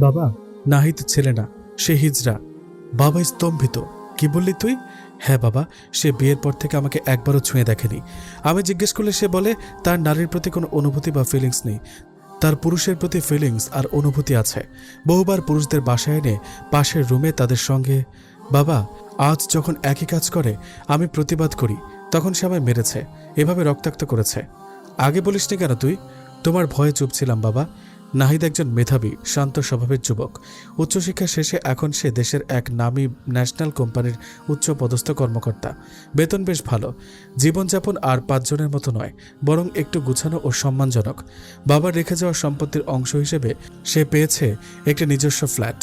বাবা, নাহিদ ছেলে না, সে হিজড়া। বাবা স্তম্ভিত। কি বললি তুই? হ্যাঁ বাবা, সে বিয়ের পর থেকে আমাকে একবারও ছুঁয়ে দেখেনি। আমি জিজ্ঞেস করলে সে বলে তার নারীর প্রতি কোনো অনুভূতি বা ফিলিংস নেই, তার পুরুষের প্রতি ফিলিংস আর অনুভূতি আছে। বহুবার পুরুষদের বাসায় এনে পাশের রুমে তাদের সঙ্গে। বাবা, আজ যখন একই কাজ করে আমি প্রতিবাদ করি, তখন সে আমায় মেরেছে, এভাবে রক্তাক্ত করেছে। আগে বলিসনি কেন তুই? তোমার ভয়ে চুপ ছিলাম বাবা। নাহিদ একজন মেধাবী, শান্ত স্বভাবের যুবক। উচ্চশিক্ষা শেষে এখন সে দেশের এক নামী ন্যাশনাল কোম্পানির উচ্চ পদস্থ কর্মকর্তা। বেতন বেশ ভালো। জীবনযাপন আর পাঁচজনের মতো নয়, বরং একটু গুছানো ও সম্মানজনক। বাবার রেখে যাওয়া সম্পত্তির অংশ হিসেবে সে পেয়েছে একটি নিজস্ব ফ্ল্যাট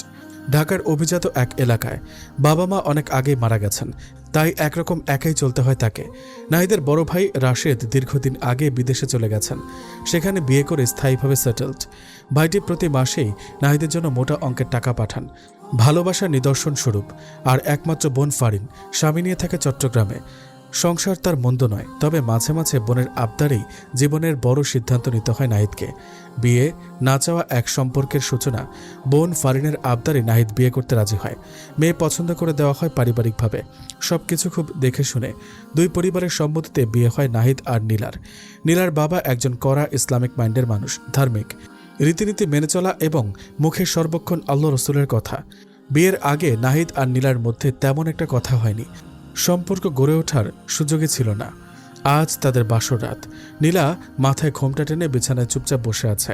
ঢাকার অভিজাত এক এলাকায়। বাবা মা অনেক আগেই মারা গেছেন, তাই একরকম একাই চলতে হয় তাকে। নাহিদের বড় ভাই রাশেদ দীর্ঘদিন আগে বিদেশে চলে গেছেন, সেখানে বিয়ে করে স্থায়ীভাবে সেটেলড। ভাইটি প্রতি মাসেই নাহিদের জন্য মোটা অঙ্কের টাকা পাঠান, ভালোবাসার নিদর্শন স্বরূপ। আর একমাত্র বোন ফারিন স্বামী নিয়ে থাকে চট্টগ্রামে। সংসার তার মন্দ নয়, তবে মাঝে মাঝে বোনের আবদারেই জীবনের বড় সিদ্ধান্ত নিতে হয় নাহিদকে। বিয়ে না চাওয়া এক সম্পর্কের সূচনা। বোন ফারিনের আবদারে নাহিদ বিয়ে করতে রাজি হয়। মেয়ে পছন্দ করে দেওয়া হয় পারিবারিকভাবে, সবকিছু খুব দেখে শুনে। দুই পরিবারের সম্মতিতে বিয়ে হয় নাহিদ আর নীলার। নীলার বাবা একজন কড়া ইসলামিক মাইন্ডের মানুষ, ধার্মিক, রীতিনীতি মেনে চলা এবং মুখে সর্বক্ষণ আল্লাহ রসুলের কথা। বিয়ের আগে নাহিদ আর নীলার মধ্যে তেমন একটা কথা হয়নি, সম্পর্ক গড়ে ওঠার সুযোগই ছিল না। আজ তাদের বাসর রাত। নীলা মাথায় ঘোমটা টেনে বিছানায় চুপচাপ বসে আছে।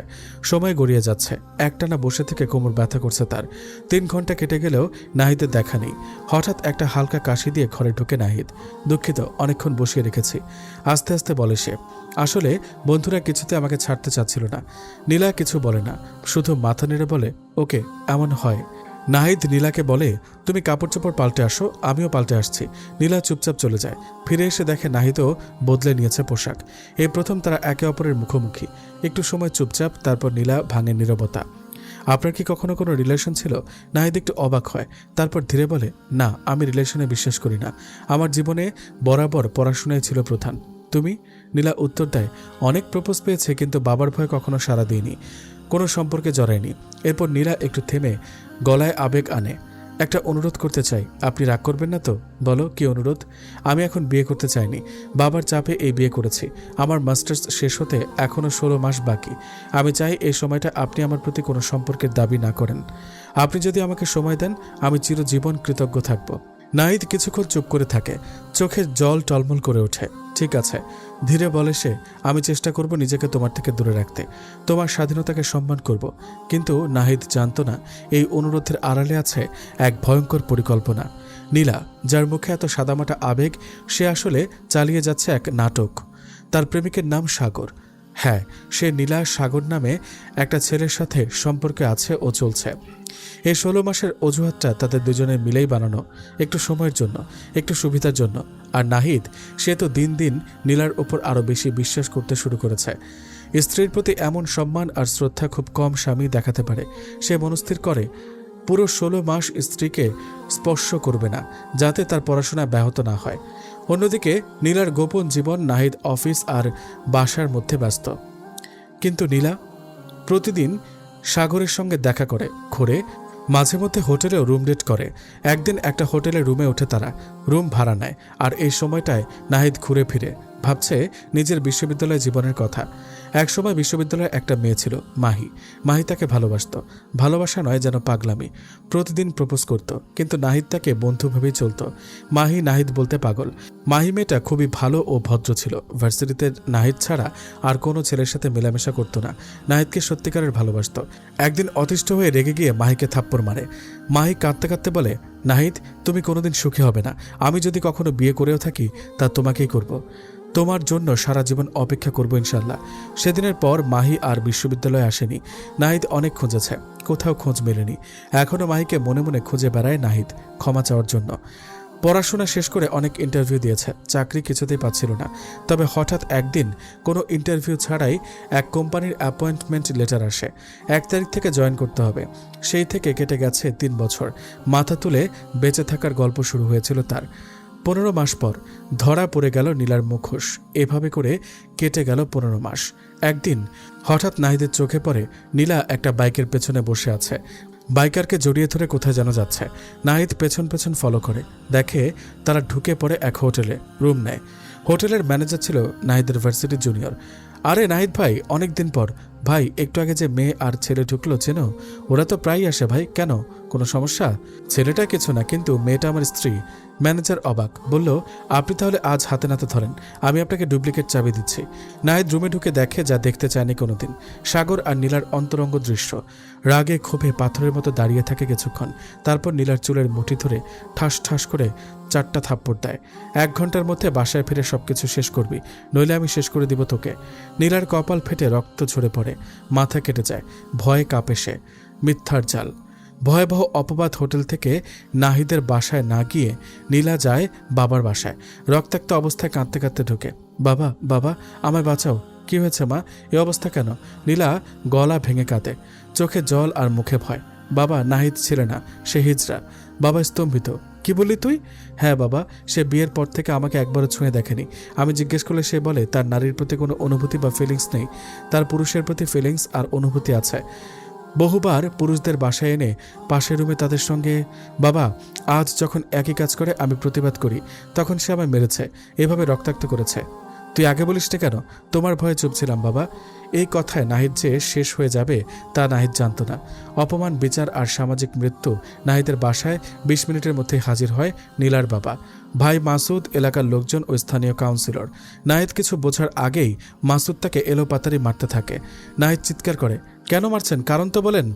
সময় গড়িয়ে যাচ্ছে, একটানা বসে থেকে কোমর ব্যথা করছে তার। 3 ঘন্টা কেটে গেলেও নাহিদের দেখা নেই। হঠাৎ একটা হালকা কাশি দিয়ে ঘরে ঢুকে নাহিদ। দুঃখিত, অনেকক্ষণ বসিয়ে রেখেছি। আস্তে আস্তে বলে সে। আসলে বন্ধুরা কিছুতে আমাকে ছাড়তে চাচ্ছিল না। নীলা কিছু বলে না, শুধু মাথা নেড়ে বলে ওকে, এমন হয়। নাহিদ নীলাকে বলে, তুমি কাপড় চোপড় পাল্টে আসো, আমিও পাল্টে আসছি। নীলা চুপচাপ চলে যায়। ফিরে এসে দেখে নাহিদও বদলে নিয়েছে পোশাক। এই প্রথম তারা একে অপরের মুখোমুখি। একটু সময় চুপচাপ, তারপর নীলা ভাঙে নীরবতা। আপনার কি কখনো কোনো রিলেশন ছিল? নাহিদ একটু অবাক হয়, তারপর ধীরে বলে, না, আমি রিলেশনে বিশ্বাস করি না। আমার জীবনে বরাবর পড়াশোনায় ছিল প্রধান। তুমি? নীলা উত্তর দেয়, অনেক প্রপোজ পেয়েছে, কিন্তু বাবার ভয়ে কখনো সাড়া দিইনি, কোনো সম্পর্কে জড়ায়নি। এরপর নীলা একটু থেমে গলায় আবেগ আনে। একটা অনুরোধ করতে চাই, আপনি রাগ করবেন না তো? বলো, কি অনুরোধ? আমি এখন বিয়ে করতে চাইনি, বাবার চাপে এই বিয়ে করেছি। আমার মাস্টার্স শেষ হতে এখনও 16 মাস বাকি। আমি চাই এই সময়টা আপনি আমার প্রতি কোনো সম্পর্কের দাবি না করেন। আপনি যদি আমাকে সময় দেন, আমি চিরজীবন কৃতজ্ঞ থাকব। নাহিদ কিছুক্ষণ চুপ করে থাকে, চোখের জল টলমল করে ওঠে। ঠিক আছে, ধীরে বলে সে, আমি চেষ্টা করব নিজেকে তোমার থেকে দূরে রাখতে, তোমার স্বাধীনতাকে সম্মান করব। কিন্তু নাহিদ জানত না এই অনুরোধের আড়ালে আছে এক ভয়ঙ্কর পরিকল্পনা। নীলা, যার মুখে এত সাদামাটা আবেগ, সে আসলে চালিয়ে যাচ্ছে এক নাটক। তার প্রেমিকের নাম সাগর। হ্যাঁ, সে নীলা সাগর নামে একটা ছেলের সাথে সম্পর্কে আছে ও চলছে। এই 16 মাসের অজুহাতটা তাদের দুজনে মিলেই বানানো, একটু সময়ের জন্য, একটু সুবিধার জন্য। আর নাহিদ, সে তো দিন দিন নীলার উপর আরও বেশি বিশ্বাস করতে শুরু করেছে। স্ত্রীর প্রতি এমন সম্মান আর শ্রদ্ধা খুব কম স্বামী দেখাতে পারে। সে মনস্থির করে পুরো 16 মাস স্ত্রীকে স্পর্শ করবে না, যাতে তার পড়াশোনা ব্যাহত না হয়। অন্যদিকে নীলার গোপন জীবন, নাহিদ অফিস আর বাসার মধ্যে ব্যস্ত। কিন্তু নীলা প্রতিদিন সাগরের সঙ্গে দেখা করে, ঘুরে, মাঝে মধ্যে হোটেলেও রুম ডেট করে। একদিন একটা হোটেলের রুমে ওঠে তারা, রুম ভাড়া নেয়। আর এই সময়টায় নাহিদ ঘুরে ফিরে ভাবছে নিজের বিশ্ববিদ্যালয় জীবনের কথা। একসময় বিশ্ববিদ্যালয়ে একটা মেয়ে ছিল, মাহি। মাহি তাকে ভালোবাসত, ভালোবাসা নয়, যেন পাগলামি। প্রতিদিন প্রপোজ করত, কিন্তু নাহিদ তাকে বন্ধুভাবেই চলত। মাহি নাহিদ বলতে পাগল। মাহি মেয়েটা খুবই ভালো ও ভদ্র ছিল। ভার্সিটিতে নাহিদ ছাড়া আর কোনো ছেলের সাথে মেলামেশা করত না। নাহিদকে সত্যিকারের ভালোবাসত। একদিন অতিষ্ঠ হয়ে রেগে গিয়ে মাহিকে থাপ্পড় মারে। মাহি কাঁদতে কাঁদতে বলে, নাহিদ, তুমি কোনোদিন সুখী হবে না। আমি যদি কখনো বিয়ে করেও থাকি, তা তোমাকেই করব। তোমার জন্য সারা জীবন অপেক্ষা করব ইনশাল্লাহ। সেদিনের পর মাহি আর বিশ্ববিদ্যালয়ে আসেনি। নাহিদ অনেক খুঁজেছে, কোথাও খোঁজ মেলেনি। এখনও মাহিকে মনে মনে খুঁজে বেড়ায় নাহিদ, ক্ষমা চাওয়ার জন্য। পড়াশোনা শেষ করে অনেক ইন্টারভিউ দিয়েছে, চাকরি কিছুতেই পাচ্ছিল না। তবে হঠাৎ একদিন কোনো ইন্টারভিউ ছাড়াই এক কোম্পানির অ্যাপয়েন্টমেন্ট লেটার আসে। 1 তারিখ থেকে জয়েন করতে হবে। সেই থেকে কেটে গেছে 3 বছর। মাথা তুলে বেঁচে থাকার গল্প শুরু হয়েছিল তার। 15 মাস পর ধরা পড়ে গেল নীলার মুখোশ। এভাবে করে কেটে গেল 15 মাস। একদিন হঠাৎ নাহিদের চোখে পড়ে নীলা একটা বাইকের পেছনে বসে আছে। বাইকারকে জড়িয়ে ধরে কোথায় যেন যাচ্ছে। নাহিদ পেছন পেছন ফলো করে, দেখে তারা ঢুকে পড়ে এক হোটেলে রুম নেয়। হোটেলের ম্যানেজার ছিল নাহিদের ভার্সিটি জুনিয়র। আরে নাহিদ ভাই, অনেক দিন পর। ভাই, একটু আগে যে মেয়ে আর ছেলে ঢুকলো চেনো? ওরা তো প্রায়ই আসে ভাই, কেন কোনো সমস্যা? ছেলেটা কিছু না, কিন্তু মেয়েটা আমার স্ত্রী। ম্যানেজার অবাক, বলল, আপনি তাহলে আজ হাতে নাতে ধরেন, আমি আপনাকে ডুপ্লিকেট চাবি দিচ্ছি। নাহিদ রুমে ঢুকে দেখে যা দেখতে চায়নি কোনোদিন, সাগর আর নীলার অন্তরঙ্গ দৃশ্য। রাগে ক্ষোভে পাথরের মতো দাঁড়িয়ে থাকে কিছুক্ষণ, তারপর নীলার চুলের মুঠি ধরে ঠাস ঠাস করে 4টা থাপ্পড় দেয়। 1 ঘন্টার মধ্যে বাসায় ফিরে সবকিছু শেষ করবি, নইলে আমি শেষ করে দিব তোকে। নীলার কপাল ফেটে রক্ত ঝরে পড়ে, মাথা কেটে যায়, ভয়ে কাঁপে সে। মিথ্যার জাল, ভয়াবহ অপবাদ। হোটেল থেকে নাহিদের বাসায় না গিয়ে নীলা যায় বাবার বাসায়। রক্তাক্ত অবস্থায় কাঁদতে কাঁদতে ঢোকে। বাবা, বাবা, আমায় বাঁচাও। কি হয়েছে মা, এ অবস্থা কেন? নীলা গলা ভেঙে কাঁদে, চোখে জল আর মুখে ভয়। বাবা, নাহিদ ছেলে না, সে হিজড়া। বাবা স্তম্ভিত। কি বললি তুই? হ্যাঁ বাবা, সে বিয়ের পর থেকে আমাকে একবারও ছুঁয়ে দেখেনি। আমি জিজ্ঞেস করলে সে বলে তার নারীর প্রতি কোনো অনুভূতি বা ফিলিংস নেই, তার পুরুষের প্রতি ফিলিংস আর অনুভূতি আছে। বহুবার পুরুষদের বাসায় এনে পাশের রুমে তাদের সঙ্গে। বাবা, আজ যখন একই কাজ করে আমি প্রতিবাদ করি, তখন সে আমায় মেরেছে, এভাবে রক্তাক্ত করেছে। তুই আগে বলিসনি কেন? তোমার ভয়ে চুপ ছিলাম বাবা। এই কথায় নাহিদ যে শেষ হয়ে যাবে তা নাহিদ জানত না। অপমান, বিচার আর সামাজিক মৃত্যু। নাহিদের বাসায় 20 মিনিটের মধ্যে হাজির হয় নীলার বাবা, ভাই মাসুদ, এলাকার লোকজন ও স্থানীয় কাউন্সিলর। নাহিদ কিছু বোঝার আগেই মাসুদ তাকে এলোপাতারি মারতে থাকে। নাহিদ চিৎকার করে, কেন মারছেন, কারণ তো বলেন।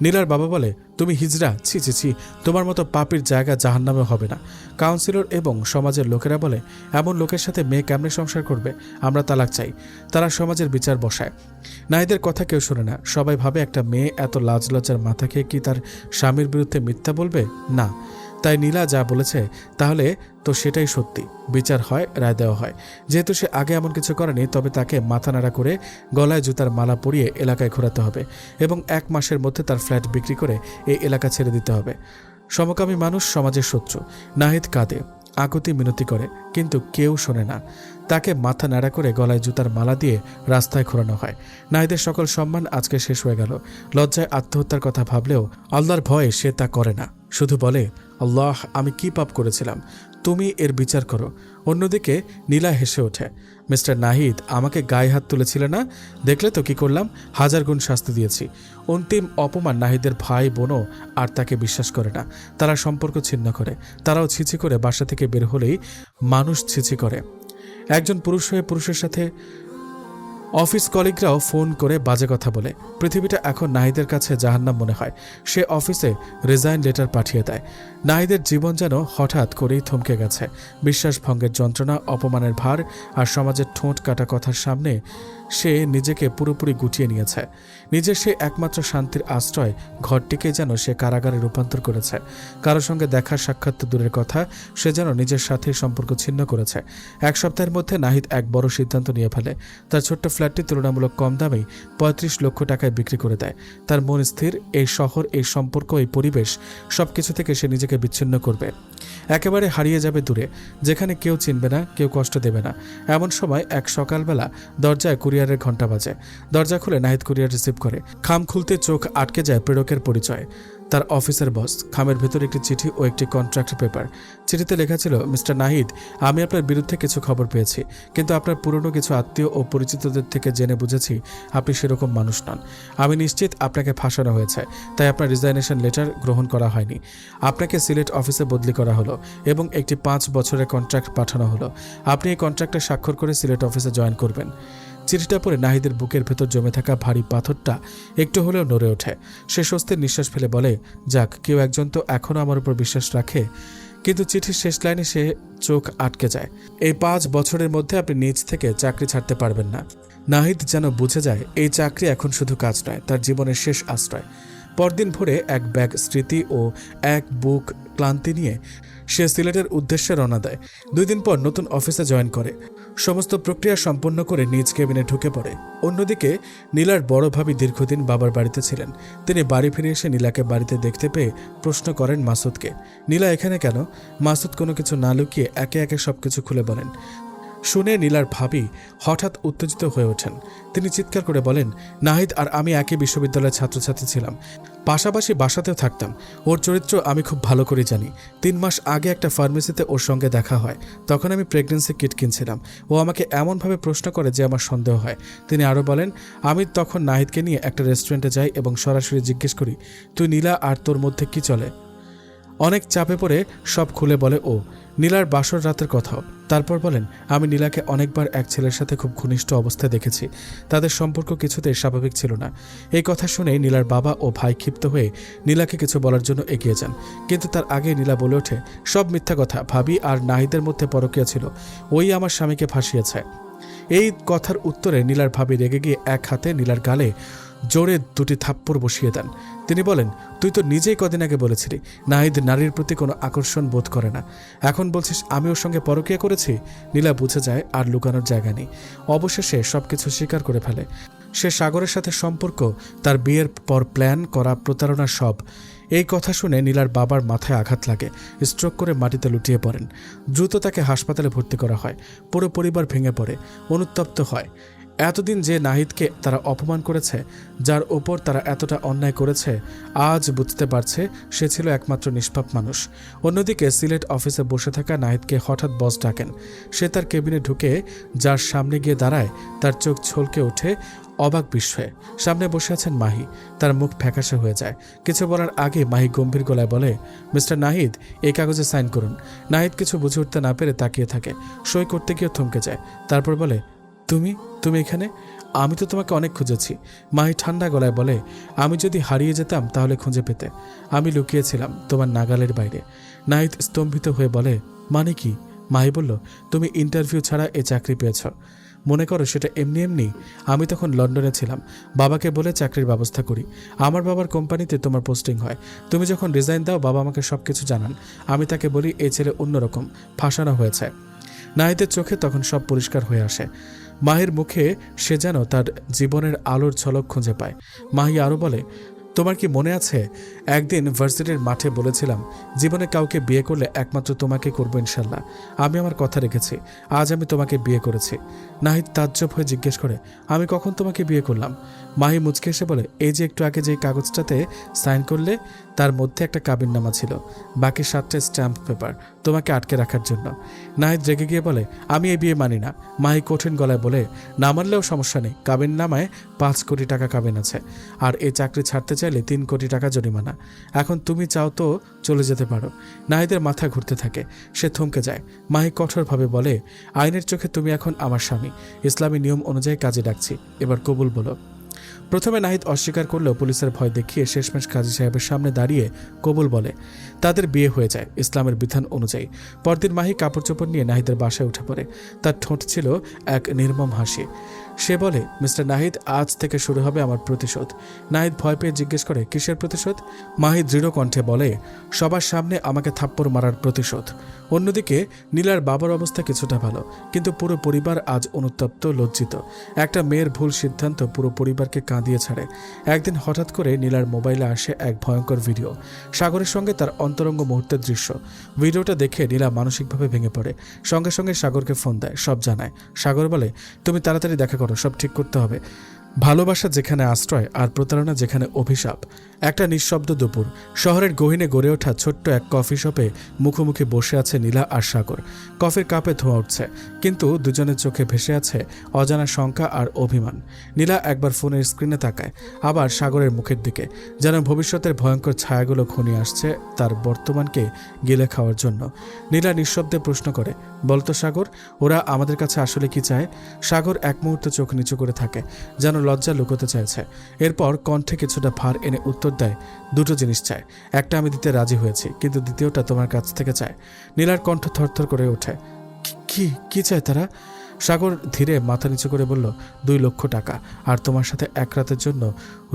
নীলার বাবা বলে, তুমি হিজড়া, ছি ছি ছি, তোমার মতো পাপীর জায়গা জাহান্নামে হবে না। কাউন্সিলর এবং সমাজের লোকেরা বলে, এমন লোকের সাথে মেয়ে কেমনে সংসার করবে, আমরা তালাক চাই। তারা সমাজের বিচার বসায়। নাহিদের কথা কেউ শোনে না। সবাই ভাবে একটা মেয়ে এত লাজ লজ্জার মাথা খেয়ে কি তার স্বামীর বিরুদ্ধে মিথ্যা বলবে? না। তাই নীলা যা বলেছে তাহলে তো সেটাই সত্যি। বিচার হয়, রায় দেওয়া হয়। যেহেতু সে আগে এমন কিছু করেনি, তবে তাকে মাথা নাড়া করে গলায় জুতার মালা পরিয়ে এলাকায় ঘোরাতে হবে এবং 1 মাসের মধ্যে তার ফ্ল্যাট বিক্রি করে এই এলাকা ছেড়ে দিতে হবে। সমকামী মানুষ সমাজের শত্রু। নাহিদ কাঁদে, আকুতি মিনতি করে, কিন্তু কেউ শোনে না। তাকে মাথা নাড়া করে গলায় জুতার মালা দিয়ে রাস্তায় ঘোরানো হয়। নাহিদের সকল সম্মান আজকে শেষ হয়ে গেল। লজ্জায় আত্মহত্যার কথা ভাবলেও আল্লাহর ভয়ে সে তা করে না, শুধু বলে, আল্লাহ, আমি কি পাপ করেছিলাম, তুমি এর বিচার করো। অন্যদিকে নীলা হেসে ওঠে, মিস্টার নাহিদ, আমাকে গায়ে হাত তুলেছিলে না, দেখলে তো কি করলাম, 1000 গুণ শাস্তি দিয়েছি। অন্তিম অপমান। নাহিদের ভাই বোনও আর তাকে বিশ্বাস করে না, তারা সম্পর্ক ছিন্ন করে। তারাও ছিছি করে, বাসা থেকে বের হলেই মানুষ ছিছি করে। একজন পুরুষ হয়ে পুরুষের সাথে অফিস কলিগরাও ফোন করে বাজে কথা বলে। পৃথিবীটা এখন নাহিদের কাছে জাহান্নাম মনে হয়। সে অফিসে রিজাইন লেটার পাঠিয়ে দেয়। নাহিদের জীবন যেন হঠাৎ করেই থমকে গেছে। বিশ্বাসভঙ্গের যন্ত্রণা, অপমানের ভার আর সমাজের ঠোঁট কাটা কথার সামনে সে নিজেকে পুরোপুরি গুটিয়ে নিয়েছে। নিজের সে একমাত্র শান্তির আশ্রয় ঘরটিকে যেন সে কারাগারে রূপান্তর করেছে। কারোর সঙ্গে দেখার সাক্ষাৎ তো দূরের কথা, সে যেন নিজের সাথেই সম্পর্ক ছিন্ন করেছে। 1 সপ্তাহের মধ্যে নাহিদ এক বড় সিদ্ধান্ত নিয়ে ফেলে। তার ছোট্ট ফ্ল্যাটটি তুলনামূলক কম দামেই 35 লক্ষ টাকায় বিক্রি করে দেয়। তার মন স্থির, এই শহর, এই সম্পর্ক, এই পরিবেশ, সবকিছু থেকে সে নিজেকে বিচ্ছিন্ন করবে। একেবারে হারিয়ে যাবে দূরে, যেখানে কেউ চিনবে না, কেউ কষ্ট দেবে না। এমন সময় এক সকালবেলা দরজায় কুরিয়ারের ঘণ্টা বাজে। দরজা খুলে নাহিদ কুরিয়ার রিসিভ করে। খাম খুলতে চোখ আটকে যায় প্রেরকের পরিচয়, তার অফিসের বস। খামের ভেতর একটি চিঠি ও একটি কন্ট্রাক্ট পেপার। চিঠিতে লেখা ছিল, মিস্টার নাহিদ, আমি আপনার বিরুদ্ধে কিছু খবর পেয়েছি, কিন্তু আপনার পুরনো কিছু আত্মীয় ও পরিচিতদের থেকে জেনে বুঝেছি আপনি সেরকম মানুষ নন। আমি নিশ্চিত আপনাকে ফাঁসানো হয়েছে, তাই আপনার রিজাইনেশন লেটার গ্রহণ করা হয়নি। আপনাকে সিলেট অফিসে বদলি করা হলো এবং একটি 5 বছরের কন্ট্রাক্ট পাঠানো হলো। আপনি এই কন্ট্রাক্টে স্বাক্ষর করে সিলেট অফিসে জয়েন করবেন। চিঠিটা পরে নাহিদের বুকের ভেতর জমে থাকা ভারী পাথরটা একটু হলেও নড়ে ওঠে। সে স্বস্তির নিঃশ্বাস ফেলে বলে, যাক, কেউ একজন তো এখনও আমার উপর বিশ্বাস রাখে। কিন্তু চিঠির শেষ লাইনে সে চোখ আটকে যায়। এই 5 বছরের মধ্যে আপনি নিজ থেকে চাকরি ছাড়তে পারবেন না। নাহিদ যেন বুঝে যায় এই চাকরি এখন শুধু কাজ নয়, তার জীবনের শেষ আশ্রয়। পরদিন ভোরে এক ব্যাগ স্মৃতি ও এক বুক ক্লান্তি নিয়ে সে সিলেটের উদ্দেশ্যে রওনা দেয়। 2 দিন পর নতুন অফিসে জয়েন করে। সমস্ত প্রক্রিয়া সম্পন্ন করে নিজ কেবিনে ঢুকে পড়ে। অন্যদিকে নীলার বড় ভাবি দীর্ঘদিন বাবার বাড়িতে ছিলেন। তিনি বাড়ি ফিরে এসে নীলাকে বাড়িতে দেখতে পেয়ে প্রশ্ন করেন মাসুদকে, নীলা এখানে কেন? মাসুদ কোনো কিছু না লুকিয়ে একে একে সবকিছু খুলে বলেন। শুনে নীলার ভাবি হঠাৎ উত্তেজিত হয়ে ওঠেন। তিনি চিৎকার করে বলেন, নাহিদ আর আমি একই বিশ্ববিদ্যালয়ের ছাত্রছাত্রী ছিলাম, পাশাপাশি বাসাতেও থাকতাম। ওর চরিত্র আমি খুব ভালো করে জানি। 3 মাস আগে একটা ফার্মেসিতে ওর সঙ্গে দেখা হয়। তখন আমি প্রেগন্যান্সি কিট কিনছিলাম। ও আমাকে এমনভাবে প্রশ্ন করে যে আমার সন্দেহ হয়। তিনি আরও বলেন, আমি তখন নাহিদকে নিয়ে একটা রেস্টুরেন্টে যাই এবং সরাসরি জিজ্ঞেস করি, তুই নীলা আর তোর মধ্যে কি চলে? অনেক চাপে পড়ে সব খুলে বলে ও। নীলার বাসর রাতের কথাও। তারপর বলেন, আমি নীলাকে অনেকবার এক ছেলের সাথে খুব ঘনিষ্ঠ অবস্থায় দেখেছি। তাদের সম্পর্ক কিছুতেই স্বাভাবিক ছিল না। এই কথা শুনে নীলার বাবা ও ভাই ক্ষিপ্ত হয়ে নীলাকে কিছু বলার জন্য এগিয়ে যান। কিন্তু তার আগে নীলা বলে ওঠে, সব মিথ্যা কথা। ভাবি আর নাহিদের মধ্যে পরকীয়া ছিল। ওই আমার স্বামীকে ফাঁসিয়েছে। এই কথার উত্তরে নীলার ভাবি রেগে গিয়ে এক হাতে নীলার গালে জোরে 2টি থাপ্পড় বসিয়ে দেন। তিনি বলেন, তুই তো নিজেই কদিন আগে বলেছিলি নাহিদ নারীর প্রতি কোনো আকর্ষণ বোধ করে না। এখন বলছিস আমি ওর সঙ্গে পরকীয়া করেছি? নীলা বুঝে যায় আর লুকানোর জায়গা নেই। অবশেষে সবকিছু স্বীকার করে ফেলে। সে সাগরের সাথে সম্পর্ক, তার বিয়ের পর প্ল্যান করা প্রতারণা সব। এই কথা শুনে নীলার বাবার মাথায় আঘাত লাগে। স্ট্রোক করে মাটিতে লুটিয়ে পড়েন। দ্রুত তাকে হাসপাতালে ভর্তি করা হয়। পুরো পরিবার ভেঙে পড়ে, অনুতপ্ত হয়। এতদিন যে নাহিদকে তারা অপমান করেছে, যার ওপর তারা এতটা অন্যায় করেছে, আজ বুঝতে পারছে সে ছিল একমাত্র নিষ্পাপ মানুষ। অন্যদিকে সিলেট অফিসে বসে থাকা নাহিদকে হঠাৎ বস ডাকেন। সে তার কেবিনে ঢুকে যার সামনে গিয়ে দাঁড়ায়, তার চোখ ছলকে ওঠে অবাক বিস্ময়ে। সামনে বসে আছেন মাহি। তার মুখ ফ্যাকাশে হয়ে যায়। কিছু বলার আগে মাহি গম্ভীর গলায় বলে, মিস্টার নাহিদ, এই কাগজে সাইন করুন। নাহিদ কিছু বুঝে উঠতে না পেরে তাকিয়ে থাকে। সই করতে গিয়ে থমকে যায়। তারপর বলে, তুমি এখানে? আমি তো তোমাকে অনেক খুঁজেছি। মাহি ঠান্ডা গলায় বলে, আমি যদি হারিয়ে যেতাম তাহলে খুঁজে পেতে। আমি লুকিয়েছিলাম তোমার নাগালের বাইরে। নাহিদ স্তম্ভিত হয়ে বলে, মানে কি? মাহি বলল, তুমি ইন্টারভিউ ছাড়া এই চাকরি পেয়েছ। মনে করো সেটা এমনি এমনি? আমি তখন লন্ডনে ছিলাম। বাবাকে বলে চাকরির ব্যবস্থা করি। আমার বাবার কোম্পানিতে তোমার পোস্টিং হয়। তুমি যখন রিজাইন দাও, বাবা আমাকে সব কিছু জানান। আমি তাকে বলি এই ছেলে অন্যরকম, ফাঁসানো হয়েছে। নাহিদের চোখে তখন সব পরিষ্কার হয়ে আসে। মাহির মুখে সে যেন তার জীবনের আলোর ঝলক খুঁজে পায়। মাহি আরও বলে, তোমার কি মনে আছে একদিন ভার্সিটির মাঠে বলেছিলাম জীবনে কাউকে বিয়ে করলে একমাত্র তোমাকে করবো ইনশাল্লাহ। আমি আমার কথা রেখেছি। আজ আমি তোমাকে বিয়ে করেছি। নাহিদ তাজ্জব হয়ে জিজ্ঞেস করে, আমি কখন তোমাকে বিয়ে করলাম? মাহি মুচকে এসে বলে, এই যে একটু আগে যে কাগজটাতে সাইন করলে, তার মধ্যে একটা কাবিননামা ছিল, বাকি 7টা স্ট্যাম্প পেপার তোমাকে আটকে রাখার জন্য। নাহিদ রেগে গিয়ে বলে, আমি এই বিয়ে মানি না। মাহি কঠিন গলায় বলে, না মানলেও সমস্যা নেই। কাবিননামায় 5 কোটি টাকা কাবিন আছে, আর এই চাকরি ছাড়তে চাইলে 3 কোটি টাকা জরিমানা। এখন তুমি চাও তো চলে যেতে পারো। নাহিদের মাথা ঘুরতে থাকে। সে থমকে যায়। মাহি কঠোরভাবে বলে, আইনের চোখে তুমি এখন আমার স্বামী। ইসলামী নিয়ম অনুযায়ী কাজে ডাকছি, এবার কবুল বলো। প্রথমে নাহিদ অস্বীকার করলেও পুলিশের ভয় দেখিয়ে শেষমেশ কাজী সাহেবের সামনে দাঁড়িয়ে কবুল বলে। তাদের বিয়ে হয়ে যায় ইসলামের বিধান অনুযায়ী। পরদিন মাহি কাপড় চোপড় নিয়ে নাহিদের বাসায় উঠে পড়ে। তার ঠোঁট ছিল এক নির্মম হাসি। সে বলে, মিস্টার নাহিদ, আজ থেকে শুরু হবে আমার প্রতিশোধ। নাহিদ ভয় পেয়ে জিজ্ঞেস করে, কিসের প্রতিশোধ? মাহি দৃঢ় কণ্ঠে বলে, সবার সামনে আমাকে থাপ্পড় মারার প্রতিশোধ। অন্যদিকে নীলার বাবার অবস্থা কিছুটা ভালো, কিন্তু পুরো পরিবার আজ অনুতপ্ত, লজ্জিত। একটা মেয়ের ভুল সিদ্ধান্ত পুরো পরিবারকে কাঁদিয়ে ছাড়ে। একদিন হঠাৎ করে নীলার মোবাইলে আসে এক ভয়ঙ্কর ভিডিও, সাগরের সঙ্গে তার অন্তরঙ্গ মুহূর্তের দৃশ্য। ভিডিওটা দেখে নীলা মানসিকভাবে ভেঙে পড়ে। সঙ্গে সঙ্গে সাগরকে ফোন দেয়, সব জানায়। সাগর বলে, তুমি তাড়াতাড়ি দেখা করো, সব ঠিক করতে হবে। ভালোবাসা যেখানে আশ্রয় আর প্রতারণা যেখানে অভিশাপ। একটা নিঃশব্দ দুপুর, শহরের গহীনে গড়ে ওঠা ছোট্ট এক কফি শপে মুখোমুখি বসে আছে নীলা আর সাগর। কফির কাপে ধোঁয়া উঠছে, কিন্তু দুজনের চোখে ভেসে আছে অজানা শঙ্কা আর অভিমান। নীলা একবার ফোনের স্ক্রিনে তাকায়, আবার সাগরের মুখের দিকে, যেন ভবিষ্যতের ভয়ঙ্কর ছায়াগুলো ঘনিয়ে আসছে তার বর্তমানকে গিলে খাওয়ার জন্য। নীলা নিঃশব্দে প্রশ্ন করে, বলতো সাগর, ওরা আমাদের কাছে আসলে কি চায়? সাগর এক মুহূর্তে চোখ নিচু করে থাকে, যেন লজ্জা লুকোতে চাইছে। এরপর কণ্ঠে কিছুটা ভার এনে উত্তর দেয়, দুটো জিনিস চায়। একটা আমি দিতে রাজি হয়েছি, কিন্তু দ্বিতীয়টা তোমার কাছ থেকে চায়। নীলার কণ্ঠ থরথর করে ওঠে। কি চায় তারা? সাগর ধীরে মাথা নিচু করে বলল, 2 লক্ষ টাকা আর তোমার সাথে এক রাতের জন্য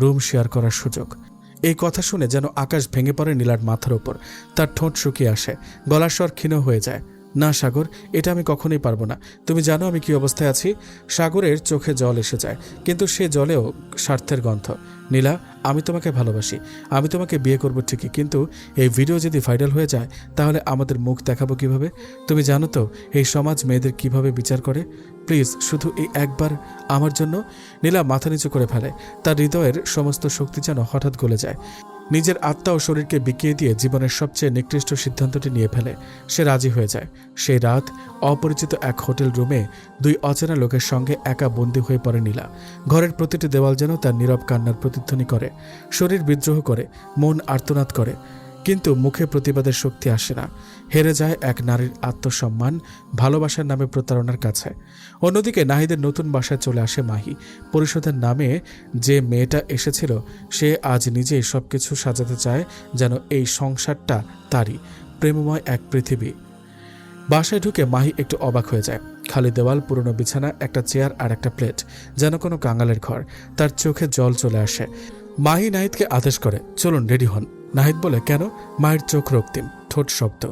রুম শেয়ার করার সুযোগ। এই কথা শুনে যেন আকাশ ভেঙে পড়ে নীলার মাথার ওপর। তার ঠোঁট শুকিয়ে আসে, গলার স্বর ক্ষীণ হয়ে যায়। না সাগর, এটা আমি কখনোই পারবো না। তুমি জানো আমি কি অবস্থায় আছি। সাগরের চোখে জল এসে যায়, কিন্তু সে জলেও স্বার্থের গন্ধ। নীলা, আমি তোমাকে ভালোবাসি, আমি তোমাকে বিয়ে করবো ঠিকই, কিন্তু এই ভিডিও যদি ভাইরাল হয়ে যায় তাহলে আমাদের মুখ দেখাবো কিভাবে? তুমি জানো তো এই সমাজ মেয়েদের কিভাবে বিচার করে। প্লিজ শুধু এই একবার আমার জন্য। নীলা মাথা নিচু করে ফেলে। তার হৃদয়ের সমস্ত শক্তি যেন হঠাৎ গলে যায়। নিজের আত্মা ও শরীরকে বিকিয়ে দিয়ে জীবনের সবচেয়ে নিকৃষ্ট সিদ্ধান্তটি নিয়ে ফেলে। সে রাজি হয়ে যায়। সেই রাত অপরিচিত এক হোটেল রুমে দুই অচেনা লোকের সঙ্গে একা বন্দী হয়ে পড়ে নীলা। ঘরের প্রতিটি দেওয়াল যেন তার নীরব কান্নার প্রতিধ্বনি করে। শরীর বিদ্রোহ করে, মন আর্তনাদ করে, কিন্তু মুখে প্রতিবাদের শক্তি আসে না। হেরে যায় এক নারীর আত্মসম্মান ভালোবাসার নামে প্রতারণার কাছে। অন্যদিকে নাহিদের নতুন বাসায় চলে আসে মাহি। পরিশোধের নামে যে মেয়েটা এসেছিল সে আজ নিজেই সবকিছু সাজাতে চায় যেন এই সংসারটা তারই, প্রেমময় এক পৃথিবী। বাসায় ঢুকে মাহি একটু অবাক হয়ে যায়। খালি দেওয়াল, পুরনো বিছানা, একটা চেয়ার আর একটা প্লেট, যেন কোনো কাঙালের ঘর। তার চোখে জল চলে আসে। মাহি নাহিদকে আদেশ করে, চলুন রেডি হন। নাহিদ বলে, কেন? মাহির চোখ রক্তিম, ঠোঁট শক্ত।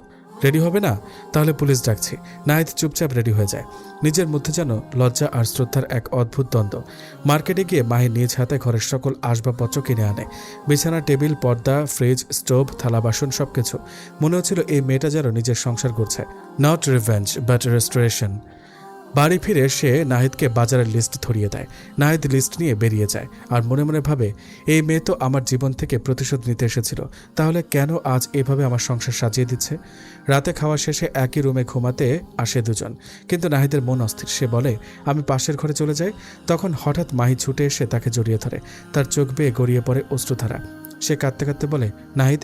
রেডি হবে না? তাহলে পুলিশ ডাকছি। নাহিদ চুপচাপ রেডি হয়ে যায়। নিজের মধ্যে যেন লজ্জা আর শ্রদ্ধার এক অদ্ভুত দ্বন্দ্ব। মার্কেটে গিয়ে মাহি নিজ হাতে ঘরের সকল আসবাবপত্র কিনে আনে। বিছানা, টেবিল, পর্দা, ফ্রিজ, স্টোভ, থালা বাসন সবকিছু। মনে হচ্ছিল এই মেয়েটা যেন নিজের সংসার করছে। Not revenge but restoration. বাড়ি ফিরে সে নাহিদকে বাজারের লিস্ট ধরিয়ে দেয়। নাহিদ লিস্ট নিয়ে বেরিয়ে যায় আর মনে মনে ভাবে, এই মেয়ে তো আমার জীবন থেকে প্রতিশোধ নিতে এসেছিল, তাহলে কেন আজ এভাবে আমার সংসার সাজিয়ে দিচ্ছে? রাতে খাওয়া শেষে একই রুমে ঘুমাতে আসে দুজন, কিন্তু নাহিদের মন অস্থির। সে বলে, আমি পাশের ঘরে চলে যাই। তখন হঠাৎ মাহি ছুটে এসে তাকে জড়িয়ে ধরে। তার চোখ বেয়ে গড়িয়ে পড়ে অশ্রুধারা। সে কাঁদতে কাঁদতে বলে, নাহিদ,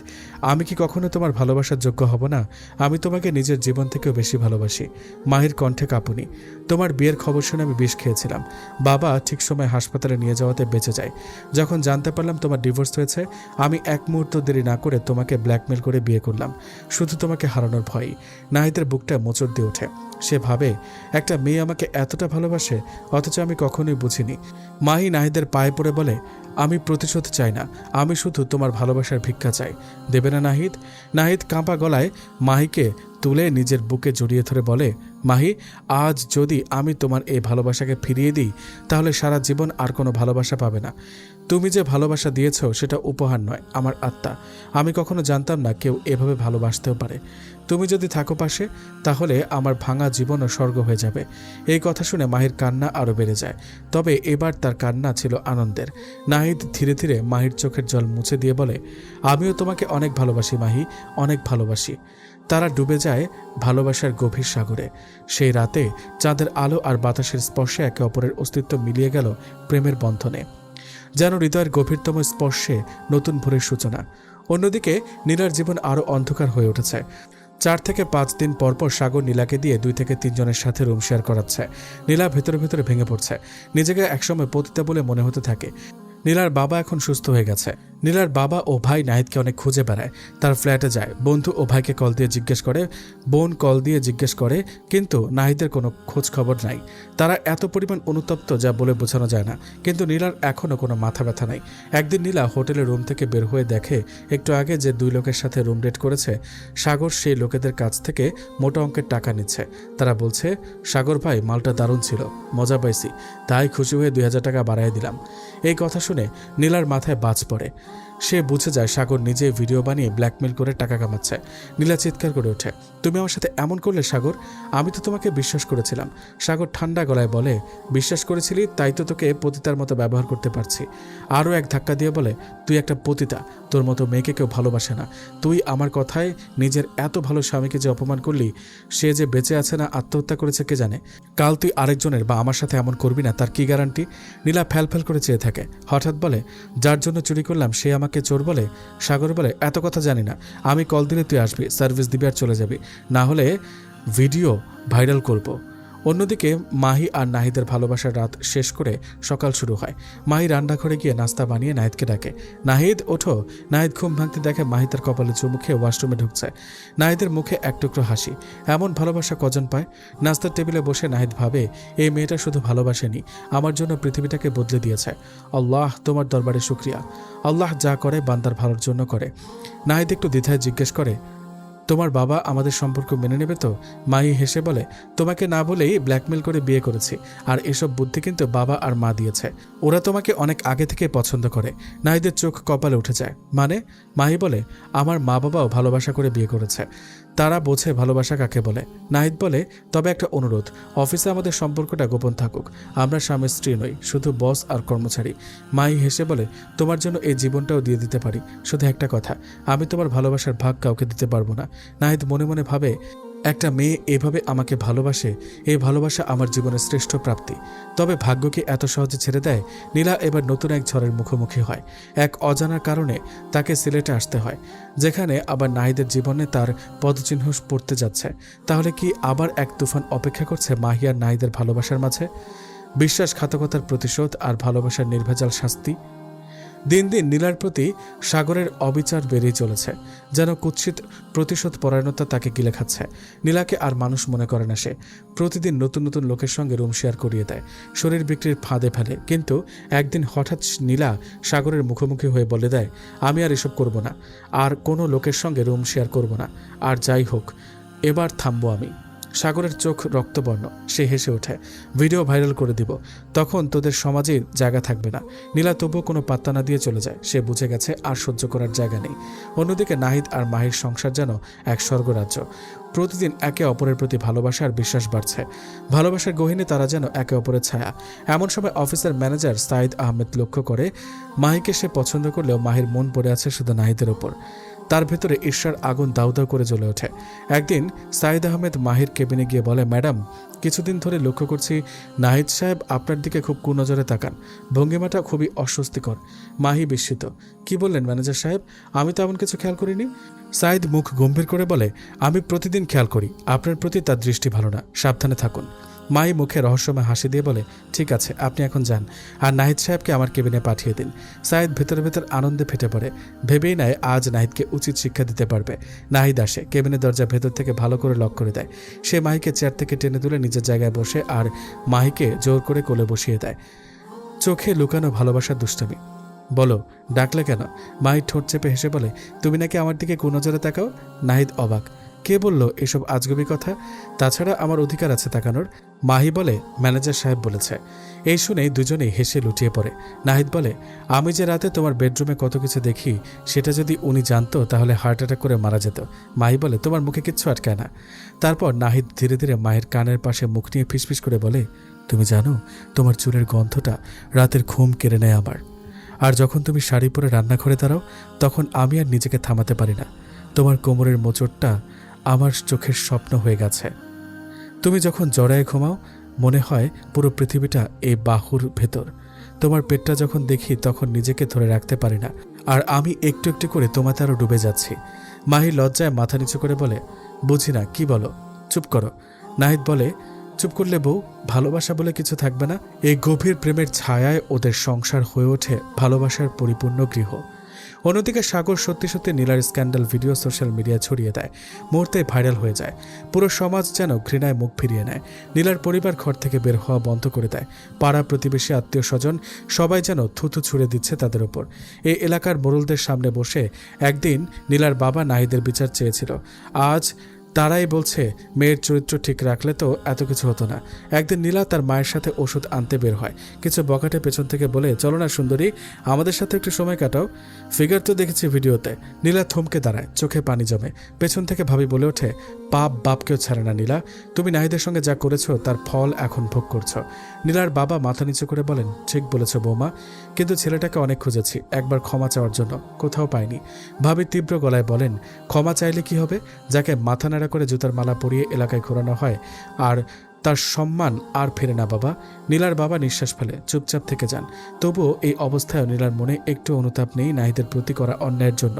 আমি কি কখনো তোমার ভালোবাসার যোগ্য হব না? আমি তোমাকে নিজের জীবন থেকেও বেশি ভালোবাসি। মাহির কণ্ঠে কাঁপুনি। তোমার বিয়ের খবর শুনে আমি বিষ খেয়েছিলাম। বাবা ঠিক সময় হাসপাতালে নিয়ে যাওয়াতে বেঁচে যায়। যখন জানতে পারলাম তোমার ডিভোর্স হয়েছে, আমি এক মুহূর্ত দেরি না করে তোমাকে ব্ল্যাকমেল করে বিয়ে করলাম, শুধু তোমাকে হারানোর ভয়ই। নাহিদের বুকটা মোচড় দিয়ে ওঠে। সে ভাবে, একটা মেয়ে আমাকে এতটা ভালোবাসে, অথচ আমি কখনোই বুঝিনি। মাহি নাহিদের পায়ে পড়ে বলে, আমি প্রতিশোধ চাই না, আমি শুধু তোমার ভালোবাসার ভিক্ষা চাই। দেবে না নাহিদ? নাহিদ কাঁপা গলায় মাহিকে তুলে নিজের বুকে জড়িয়ে ধরে বলে, মাহি, আজ যদি আমি তোমার এই ভালোবাসাকে ফিরিয়ে দিই তাহলে সারা জীবন আর কোনো ভালোবাসা পাবে না। তুমি যে ভালোবাসা দিয়েছ সেটা উপহার নয়, আমার আত্মা। আমি কখনো জানতাম না কেউ এভাবে ভালোবাসতেও পারে। তুমি যদি থাকো পাশে তাহলে আমার ভাঙা জীবনও স্বর্গ হয়ে যাবে। এই কথা শুনে মাহির কান্না আরও বেড়ে যায়। তবে এবার তার কান্না ছিল আনন্দের। নাহিদ ধীরে ধীরে মাহির চোখের জল মুছে দিয়ে বলে, আমিও তোমাকে অনেক ভালোবাসি মাহি, অনেক ভালোবাসি। তারা ডুবে যায় ভালোবাসার গভীর সাগরে। সেই রাতে চাঁদের আলো আর বাতাসের স্পর্শে একে অপরের অস্তিত্ব মিলিয়ে গেল প্রেমের বন্ধনে, যেন হৃদয়ের গভীরতম স্পর্শে নতুন ভোরের সূচনা। অন্যদিকে নীলার জীবন আরও অন্ধকার হয়ে উঠেছে। 4 থেকে 5 দিন পরপর সাগর নীলাকে দিয়ে 2 থেকে 3 জনের সাথে রুম শেয়ার করাচ্ছে। নীলা ভেতরে ভেতরে ভেঙে পড়ছে। নিজেকে একসময় পতিতা বলে মনে হতে থাকে। নীলার বাবা এখন সুস্থ হয়ে গেছে। নীলার বাবা ও ভাই নাহিদকে অনেক খুঁজে বেড়ায়। তার ফ্ল্যাটে যায়, বন্ধু ও ভাইকে কল দিয়ে জিজ্ঞেস করে, বোন কল দিয়ে জিজ্ঞেস করে, কিন্তু নাহিদের কোনো খোঁজ খবর নাই। তারা এত পরিমাণ অনুতপ্ত যা বলে বোঝানো যায় না। কিন্তু নীলার এখনও কোনো মাথা ব্যথা নাই। একদিন নীলা হোটেলের রুম থেকে বের হয়ে দেখে একটু আগে যে 2 লোকের সাথে রুম ডেট করেছে সাগর সেই লোকেদের কাছ থেকে মোটা অঙ্কের টাকা নিচ্ছে। তারা বলছে, সাগর ভাই, মালটা দারুণ ছিল, মজা পাইছি, তাই খুশি হয়ে 2000 টাকা বাড়াই দিলাম। এই কথা শুনে নীলার মাথায় বাজ পড়ে। সে বুঝে যায় সাগর নিজে ভিডিও বানিয়ে ব্ল্যাকমেল করে টাকা কামাচ্ছে। নীলা চিৎকার করে ওঠে, তুমি আমার সাথে এমন করলে সাগর? আমি তো তোমাকে বিশ্বাস করেছিলাম। সাগর ঠান্ডা গলায় বলে, বিশ্বাস করেছিলি তাই তো তোকে পতিতার মতো ব্যবহার করতে পারছি। আরও এক ধাক্কা দিয়ে বলে, তুই একটা পতিতা, তোর মতো মেয়েকে কেউ ভালোবাসে না। তুই আমার কথায় নিজের এত ভালো স্বামীকে যে অপমান করলি, সে যে বেঁচে আছে না আত্মহত্যা করেছে কে জানে। কাল তুই আরেকজনের বা আমার সাথে এমন করবি না, তার কি গ্যারান্টি? নীলা ফ্যাল করে চেয়ে থাকে। হঠাৎ বলে, যার জন্য চুরি করলাম সে আমাকে চোর বলে? সাগর বলে, এত কথা জানি না, আমি কল দিলে তুই আসবি, সার্ভিস দিবি আর চলে যাবি, না হলে ভিডিও ভাইরাল করব। অন্যদিকে মাহি আর নাহিদের ভালোবাসার রাত শেষ করে সকাল শুরু হয়। মাহি রান্নাঘরে গিয়ে নাস্তা বানিয়ে নাহিদকে ডাকে, নাহিদ ওঠো। নাহিদ ঘুম ভাঙতে দেখে মাহি তার কপালে চুমু খেয়ে ওয়াশরুমে ঢুকছে। নাহিদের মুখে এক টুকরো হাসি। এমন ভালোবাসা কজন পায়? নাস্তার টেবিলে বসে নাহিদ ভাবে, এই মেয়েটা শুধু ভালোবাসেনি, আমার জন্য পৃথিবীটাকে বদলে দিয়েছে। আল্লাহ, তোমার দরবারে শুকরিয়া। আল্লাহ যা করে বান্দার ভালোর জন্য করে। নাহিদ একটু দ্বিধায় জিজ্ঞেস করে, তোমার বাবা আমাদের সম্পর্ক মেনে নেবে তো? মাহি হেসে বলে, তোমাকে না বলেই ব্ল্যাকমেল করে বিয়ে করেছি, আর এসব বুদ্ধি কিন্তু বাবা আর মা দিয়েছে। ওরা তোমাকে অনেক আগে থেকে পছন্দ করে। নাহিদের চোখ কপালে উঠে যায়। মানে? মাহি বলে, আমার মা বাবাও ভালোবাসা করে বিয়ে করেছে, তারা বোঝে ভালোবাসা কাকে বলে। নাহিদ বলে, তবে একটা অনুরোধ, অফিসে আমাদের সম্পর্কটা গোপন থাকুক। আমরা স্বামী স্ত্রী নই, শুধু বস আর কর্মচারী। মাহি হেসে বলে, তোমার জন্য এই জীবনটাও দিয়ে দিতে পারি, শুধু একটা কথা, আমি তোমার ভালোবাসার ভাগ কাউকে দিতে পারবো না। নাহিদ মনে মনে ভাবে, একটা মেয়ে এভাবে আমাকে ভালোবাসে, এই ভালোবাসা আমার জীবনের শ্রেষ্ঠ প্রাপ্তি। তবে ভাগ্য কি এত সহজে ছেড়ে দেয়? নীলা এবার নতুন এক ঝড়ের মুখোমুখি হয়। এক অজানার কারণে তাকে সিলেটে আসতে হয়, যেখানে আবার নাহিদের জীবনে তার পদচিহ্ন পড়তে যাচ্ছে। তাহলে কি আবার এক তুফান অপেক্ষা করছে মাহি আর নাহিদের ভালোবাসার মাঝে? বিশ্বাসঘাতকতার প্রতিশোধ আর ভালোবাসার নির্ভেজাল শাস্তি। দিন দিন নীলার প্রতি সাগরের অবিচার বেড়েই চলেছে, যেন কুৎসিত প্রতিশোধ পরায়ণতা তাকে গিলে খাচ্ছে। নীলাকে আর মানুষ মনে করে না সে। প্রতিদিন নতুন নতুন লোকের সঙ্গে রুম শেয়ার করিয়ে দেয়, শরীর বিক্রির ফাঁদে ফেলে। কিন্তু একদিন হঠাৎ নীলা সাগরের মুখোমুখি হয়ে বলে দেয়, আমি আর এসব করব না, আর কোনো লোকের সঙ্গে রুম শেয়ার করব না, আর যাই হোক এবার থামবো আমি। সাগরের চোখ রক্তবর্ণ, সে হেসে ওঠে, ভিডিও ভাইরাল করে দিব, তখন তোদের সমাজে জায়গা থাকবে না। নীলা তবুও কোনো পাত্তা না দিয়ে চলে যায়। সে বুঝে গেছে আর সহ্য করার জায়গা নেই। অন্যদিকে নাহিদ আর মাহির সংসার যেন এক স্বর্গরাজ্য। প্রতিদিন একে অপরের প্রতি ভালোবাসা আর বিশ্বাস বাড়ছে। ভালোবাসার গহীনে তারা যেন একে অপরের ছায়া। এমন সময় অফিসের ম্যানেজার সাইদ আহমেদ লক্ষ্য করে মাহিকে সে পছন্দ করলেও মাহির মন পড়ে আছে শুধু নাহিদের ওপর। তার ভেতরে ঈর্ষার আগুন দাউ দাউ করে জ্বলে ওঠে। একদিন সাইদ আহমেদ মাহির কেবিনে গিয়ে বলে, ম্যাডাম, কিছুদিন ধরে লক্ষ্য করছি নাহিদ সাহেব আপনার দিকে খুব কুনজরে তাকান, ভঙ্গিমাটা খুবই অস্বস্তিকর। মাহি বিস্মিত, কি বললেন ম্যানেজার সাহেব? আমি তো এমন কিছু খেয়াল করিনি। সাইদ মুখ গম্ভীর করে বলে, আমি প্রতিদিন খেয়াল করি, আপনার প্রতি তার দৃষ্টি ভালো না, সাবধানে থাকুন। মাহি মুখে রহস্যময় হাসি দিয়ে বলে, ঠিক আছে, আপনি এখন যান, আর নাহিদ সাহেবকে আমার কেবিনে পাঠিয়ে দিন। সাইদ ভেতরে ভেতর আনন্দে ফেটে পড়ে, ভেবেই নেয় আজ নাহিদকে উচিত শিক্ষা দিতে পারবে। নাহিদ আসে, কেবিনের দরজা ভেতর থেকে ভালো করে লক করে দেয়। সে মাহিকে চেয়ার থেকে টেনে তুলে নিজের জায়গায় বসে আর মাহিকে জোর করে কোলে বসিয়ে দেয়। চোখে লুকানো ভালোবাসার দুষ্টামি। বলো, ডাকলে কেন? মাহি ঠোঁট চেপে হেসে বলে, তুমি নাকি আমার দিকে কুনজরে তাকাও। নাহিদ অবাক, কে বলল এসব আজগুবি কথা? তাছাড়া আমার অধিকার আছে তাকানোর। মাহি বলে, ম্যানেজার সাহেব বলেছে। এই শুনেই দুজনেই হেসে লুটিয়ে পড়ে। নাহিদ বলে, আমি যে রাতে তোমার বেডরুমে কত কিছু দেখি, সেটা যদি উনি জানতো তাহলে হার্ট অ্যাটাক করে মারা যেত। মাহি বলে, তোমার মুখে কিচ্ছু আটকায় না। তারপর নাহিদ ধীরে ধীরে মায়ের কানের পাশে মুখ নিয়ে ফিসফিস করে বলে, তুমি জানো, তোমার চুলের গন্ধটা রাতের ঘুম কেড়ে নেয় আমার। আর যখন তুমি শাড়ি পরে রান্নাঘরে দাঁড়াও, তখন আমি আর নিজেকে থামাতে পারি না। তোমার কোমরের মোচড়টা আমার চোখের স্বপ্ন হয়ে গেছে। তুমি যখন জড়ায় ঘুমাও, মনে হয় পুরো পৃথিবীটা এই বাহুর ভেতর। তোমার পেটটা যখন দেখি, তখন নিজেকে ধরে রাখতে পারি না, আর আমি একটু একটু করে তোমাতে আরও ডুবে যাচ্ছি। মাহি লজ্জায় মাথা নিচু করে বলে, বুঝি না, কি বলো? চুপ করো। নাহিদ বলে, চুপ করলে বউ, ভালোবাসা বলে কিছু থাকবে না। এই গভীর প্রেমের ছায়ায় ওদের সংসার হয়ে ওঠে ভালোবাসার পরিপূর্ণ গৃহ। অন্যদিকে সাগর সত্যি সত্যি নীলার স্ক্যান্ডাল ভিডিও সোশ্যাল মিডিয়ায় ছড়িয়ে দেয়, মুহূর্তে ভাইরাল হয়ে যায়। পুরো সমাজ যেন ঘৃণায় মুখ ফিরিয়ে নেয়। নীলার পরিবার ঘর থেকে বের হওয়া বন্ধ করে দেয়। পাড়া প্রতিবেশী, আত্মীয় স্বজন সবাই যেন থুথু ছুঁড়ে দিচ্ছে তাদের ওপর। এই এলাকার মোড়লদের সামনে বসে একদিন নীলার বাবা নাহিদের বিচার চেয়েছিল। আজ তারাই বলছে মেয়ের চরিত্র ঠিক রাখলে তো এত কিছু হতো না। একদিন নীলা তার মায়ের সাথে ওষুধ আনতে বের হয়। কিছু বকাটে পেছন থেকে বলে, চলো না সুন্দরী, আমাদের সাথে একটু সময় কাটাও, ফিগার তো দেখেছি ভিডিওতে। নীলা থমকে দাঁড়ায়, চোখে পানি জমে। পেছন থেকে ভাবি বলে ওঠে, পাপ বাপকেও ছাড়ে না নীলা, তুমি নাহিদের সঙ্গে যা করেছো তার ফল এখন ভোগ করছো। নীলার বাবা মাথা নিচু করে বলেন, ঠিক বলেছ বৌমা, কিন্তু ছেলেটাকে অনেক খুঁজেছি একবার ক্ষমা চাওয়ার জন্য, কোথাও পাইনি। ভাবি তীব্র গলায় বলেন, ক্ষমা চাইলে কি হবে? যাকে মাথা নাড়া করে জুতার মালা পরিয়ে এলাকায় ঘোরানো হয়, আর তার সম্মান আর ফেরে না বাবা। নীলার বাবা নিঃশ্বাস ফেলে, চুপচাপ থেকে যান। তবুও এই অবস্থায় নীলার মনে একটু অনুতাপ নেই নাহিদের প্রতি করা অন্যায়ের জন্য,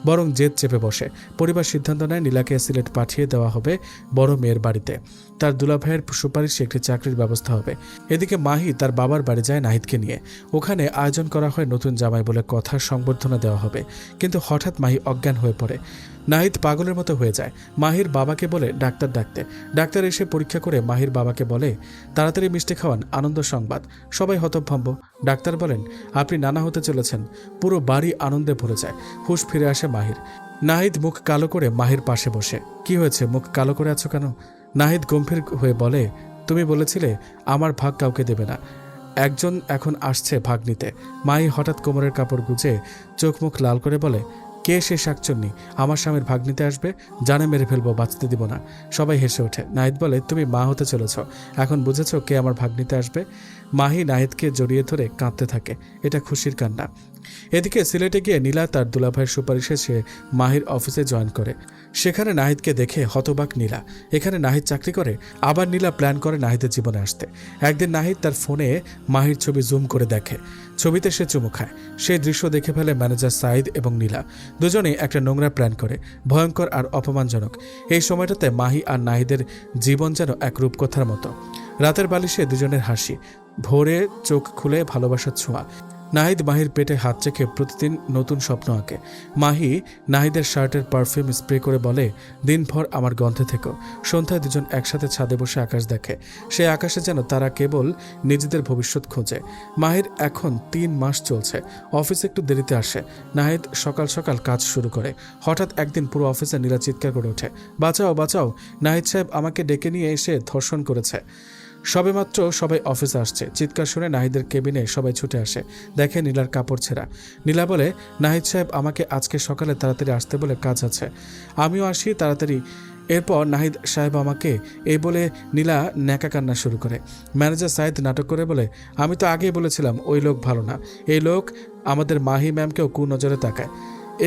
বরং জেদ চেপে বসে। পরিবার সিদ্ধান্ত নেয় নীলাকে সিলেট পাঠিয়ে দেওয়া হবে বড় মেয়ের বাড়িতে। তার দুলাভাইয়ের সুপারিশে একটি চাকরির ব্যবস্থা হবে। এদিকে মাহি তার বাবার বাড়ি যায় নাহিদকে নিয়ে। ওখানে আয়োজন করা হয় নতুন জামাই বলে কথা, সংবর্ধনা দেওয়া হবে। কিন্তু হঠাৎ মাহি অজ্ঞান হয়ে পড়ে। নাহিদ পাগলের মতো হয়ে যায়। মাহির বাবাকে বলে ডাক্তার ডাকতে। ডাক্তার এসে পরীক্ষা করে মাহির মাহির বাবাকে বলে, তাড়াতাড়ি মিষ্টি খাওয়ান, আনন্দ সংবাদ। সবাই হতভম্ব। ডাক্তার বলেন, আপনি নানা হতে চলেছেন। পুরো বাড়ি আনন্দে ভরে যায়। হুঁশ ফিরে আসে মাহির। নাহিদ মুখ কালো করে মাহির পাশে বসে। কি হয়েছে, মুখ কালো করে আছো কেন? নাহিদ গম্ভীর হয়ে বলে, তুমি বলেছিলে আমার ভাগ কাউকে দেবে না, একজন এখন আসছে ভাগ নিতে। মাহি হঠাৎ কোমরের কাপড় গুজে চোখ মুখ লাল করে বলে, কে সে শাকচন্নি? আমার স্বামীর ভাগ নিতে আসবে? জানে মেরে ফেলবো, বাঁচতে দিব না। সবাই হেসে ওঠে। নাহিদ বলে, তুমি মা হতে চলেছ, এখন বুঝেছ কে আমার ভাগ নিতে আসবে? মাহি নাহিদকে জড়িয়ে ধরে কাঁদতে থাকে। এটা খুশির কান্না। এদিকে সিলেটে গিয়ে নীলা তার দুলাভাইয়ের সুপারিশে সে মাহির অফিসে জয়েন করে। সেখানে নাহিদকে দেখে হতবাক নীলা। এখানে নাহিদ চাকরি করে? আবার নীলা প্ল্যান করে নাহিদের জীবনে আসতে। একদিন নাহিদ তার ফোনে মাহির ছবি জুম করে দেখে। ছবিতে সে চুমু খায়। সেই দৃশ্য দেখে ফেলে ম্যানেজার সাইদ এবং নীলা। দুজনেই একটা নোংরা প্ল্যান করে, ভয়ঙ্কর আর অপমানজনক। এই সময়টাতে মাহি আর নাহিদের জীবন যেন এক রূপকথার মতো। রাতের বালিশে দুজনের হাসি, ভোরে চোখ খুলে ভালোবাসার ছোঁয়া। নাহিদ মাহির পেটে হাত রেখে প্রতিদিন নতুন স্বপ্ন আঁকে। মাহি নাহিদের শার্টের পারফিউম স্প্রে করে বলে, দিনভর আমার গন্ধে থেকো। সন্ধ্যায় দুজন একসাথে ছাদে বসে আকাশ দেখে। সে আকাশে যেন তারা কেবল নিজেদের ভবিষ্যৎ খোঁজে। মাহির এখন 3 মাস চলছে। অফিসে একটু দেরিতে আসে। নাহিদ সকাল সকাল কাজ শুরু করে। হঠাৎ একদিন পুরো অফিসে নীলা চিৎকার করে ওঠে, বাঁচাও বাঁচাও, নাহিদ সাহেব আমাকে ডেকে নিয়ে এসে ধর্ষণ করেছে। সবেমাত্র সবাই অফিসে আসছে। চিৎকার শুনে নাহিদের কেবিনে সবাই ছুটে আসে। দেখে নীলার কাপড় ছেঁড়া। নীলা বলে, নাহিদ সাহেব আমাকে আজকে সকালে তাড়াতাড়ি আসতে বলে কাজ আছে, আমিও আসি তাড়াতাড়ি। এরপর নাহিদ সাহেব আমাকে এই বলে নীলা ন্যাকা কান্না শুরু করে। ম্যানেজার সাইদ নাটক করে বলে, আমি তো আগেই বলেছিলাম ওই লোক ভালো না। এই লোক আমাদের মাহি ম্যামকেও কুনজরে তাকায়।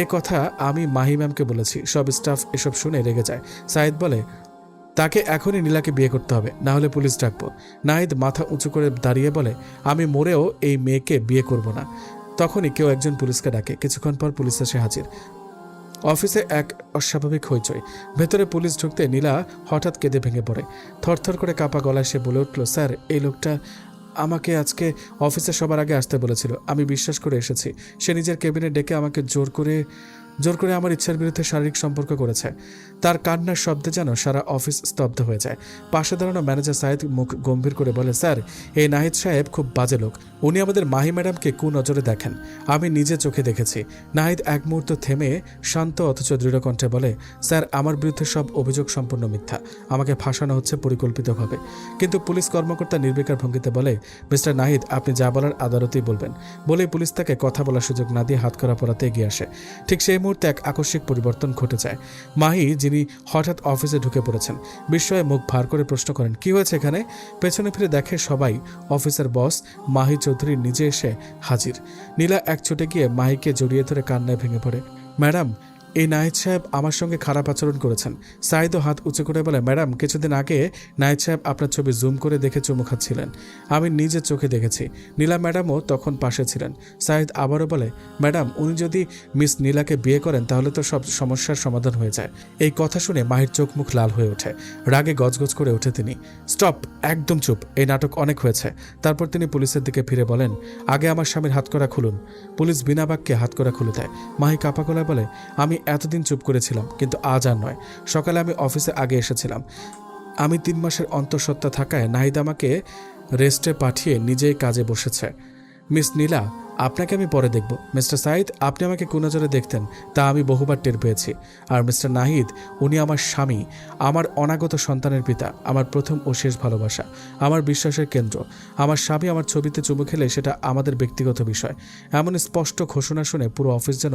এ কথা আমি মাহি ম্যামকে বলেছি। সব স্টাফ এসব শুনে রেগে যায়। সাইদ বলে, তাকে এখনই নীলাকে বিয়ে করতে হবে, না হলে পুলিশ ডাকবো। নাহিদ মাথা উঁচু করে দাঁড়িয়ে বলে, আমি মরেও এই মেয়েকে বিয়ে করব না। তখনই কেউ একজন পুলিশকে ডাকে। কিছুক্ষণ পর পুলিশ এসে হাজির। অফিসে এক অস্বাভাবিক হইচই। ভেতরে পুলিশ ঢুকতে নীলা হঠাৎ কেঁদে ভেঙে পড়ে। থরথর করে কাঁপা গলায় সে বলে উঠল, স্যার, এই লোকটা আমাকে আজকে অফিসে সবার আগে আসতে বলেছিল। আমি বিশ্বাস করে এসেছি। সে নিজের কেবিনে ডেকে আমাকে জোর করে আমার ইচ্ছার বিরুদ্ধে শারীরিক সম্পর্ক করেছে। তার কান্নার শব্দে যেন সারা অফিস স্তব্ধ হয়ে যায়। পাশে দাঁড়ানো ম্যানেজার সাহেব মুখ গম্ভীর করে বলে, স্যার, এই নাহিদ সাহেব খুব বাজে লোক। উনি আমাদের মাহি ম্যাডামকে কুনজরে দেখেন। আমি নিজে চোখে দেখেছি। নাহিদ এক মুহূর্ত থেমে শান্ত অথচ দৃঢ় কণ্ঠে বলে, স্যার, আমার বিরুদ্ধে সব অভিযোগ সম্পূর্ণ মিথ্যা। আমাকে ফাঁসানো হচ্ছে পরিকল্পিতভাবে। কিন্তু পুলিশ কর্মকর্তা নির্বিকার ভঙ্গিতে বলে, মিস্টার নাহিদ, আপনি যা বলার আদালতেই বলবেন। বলেই পুলিশ তাকে কথা বলার সুযোগ না দিয়ে হাতকড়া পরাতে এগিয়ে আসে। ঠিক সেই মুহূর্তে এক আকস্মিক পরিবর্তন ঘটে যায়। মাহি, যিনি হঠাৎ অফিসে ঢুকে পড়েছেন, বিস্ময়ে মুখ ভার করে প্রশ্ন করেন, কি হয়েছে এখানে? পেছনে ফিরে দেখে সবাই অফিসের বস মাহি চৌধুরী নিজে এসে হাজির। নীলা এক ছুটে গিয়ে মাহিকে জড়িয়ে ধরে কান্নায় ভেঙে পড়ে। ম্যাডাম, এই নাহিদ সাহেব আমার সঙ্গে খারাপ আচরণ করেছেন। সাইদও হাত উঁচু করে বলে, ম্যাডাম, কিছুদিন আগে নাহিদ সাহেব আপনার ছবি জুম করে দেখে চুমু খাচ্ছিলেন। আমি নিজের চোখে দেখেছি। নীলা ম্যাডামও তখন পাশে ছিলেন। সাইদ আবারও বলে, ম্যাডাম, উনি যদি মিস নীলাকে বিয়ে করেন তাহলে তো সব সমস্যার সমাধান হয়ে যায়। এই কথা শুনে মাহির চোখ মুখ লাল হয়ে ওঠে। রাগে গজগজ করে ওঠে তিনি। স্টপ, একদম চুপ, এই নাটক অনেক হয়েছে। তারপর তিনি পুলিশের দিকে ফিরে বলেন, আগে আমার স্বামীর হাতকড়া খুলুন। পুলিশ বিনা বাক্যে হাতকড়া খুলে দেয়। মাহি কাপা গলায় বলে, আমি এতদিন চুপ করেছিলাম, কিন্তু আজ আর নয়। সকালে আমি অফিসে আগে এসেছিলাম। আমি 3 মাসের অন্তঃসত্ত্বা থাকায় নাহিদ আমাকে রেস্টে পাঠিয়ে নিজেই কাজে বসেছে। মিস নীলা, আপনাকে আমি পরে দেখব। মিস্টার সাইদ, আপনি আমাকে কুনজরে দেখতেন, তা আমি বহুবার টের পেয়েছি। আর মিস্টার নাহিদ, উনি আমার স্বামী, আমার অনাগত সন্তানের পিতা, আমার প্রথম ও শেষ ভালোবাসা, আমার বিশ্বাসের কেন্দ্র। আমার স্বামী আমার ছবিতে চুমু খেলে সেটা আমাদের ব্যক্তিগত বিষয়। এমন স্পষ্ট ঘোষণা শুনে পুরো অফিস যেন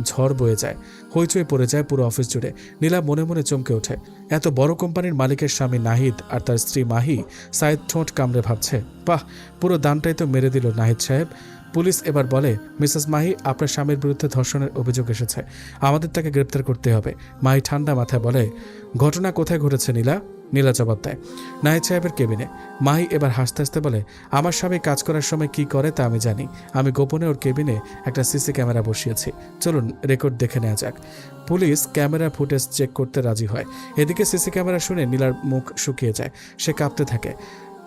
ঝড় বয়ে যায়। হইচই পড়ে যায় পুরো অফিস জুড়ে। নীলা মনে মনে চমকে ওঠে। এত বড় কোম্পানির মালিকের স্বামী নাহিদ আর তার স্ত্রী মাহি। সাইদ ঠোঁট কামড়ে ভাবছে, বাহ, পুরো দানটাই তো মেরে দিল নাহিদ সাহেব। পুলিশ এবার বলে, মিসেস মাহি, আপনার স্বামীর বিরুদ্ধে ধর্ষণের অভিযোগ এসেছে, আমাদের তাকে গ্রেপ্তার করতে হবে। মাহি ঠান্ডা মাথায় বলে, ঘটনা কোথায় ঘটেছে নীলা? নীলা জবাব দেয়, নাহিদ সাহেবের কেবিনে। মাহি এবার হাসতে হাসতে বলে, আমার স্বামী কাজ করার সময় কি করে তা আমি জানি। আমি গোপনে ওর কেবিনে একটা সিসি ক্যামেরা বসিয়েছি। চলুন রেকর্ড দেখে নেওয়া যাক। পুলিশ ক্যামেরা ফুটেজ চেক করতে রাজি হয়। এদিকে সিসি ক্যামেরা শুনে নীলার মুখ শুকিয়ে যায়। সে কাঁপতে থাকে।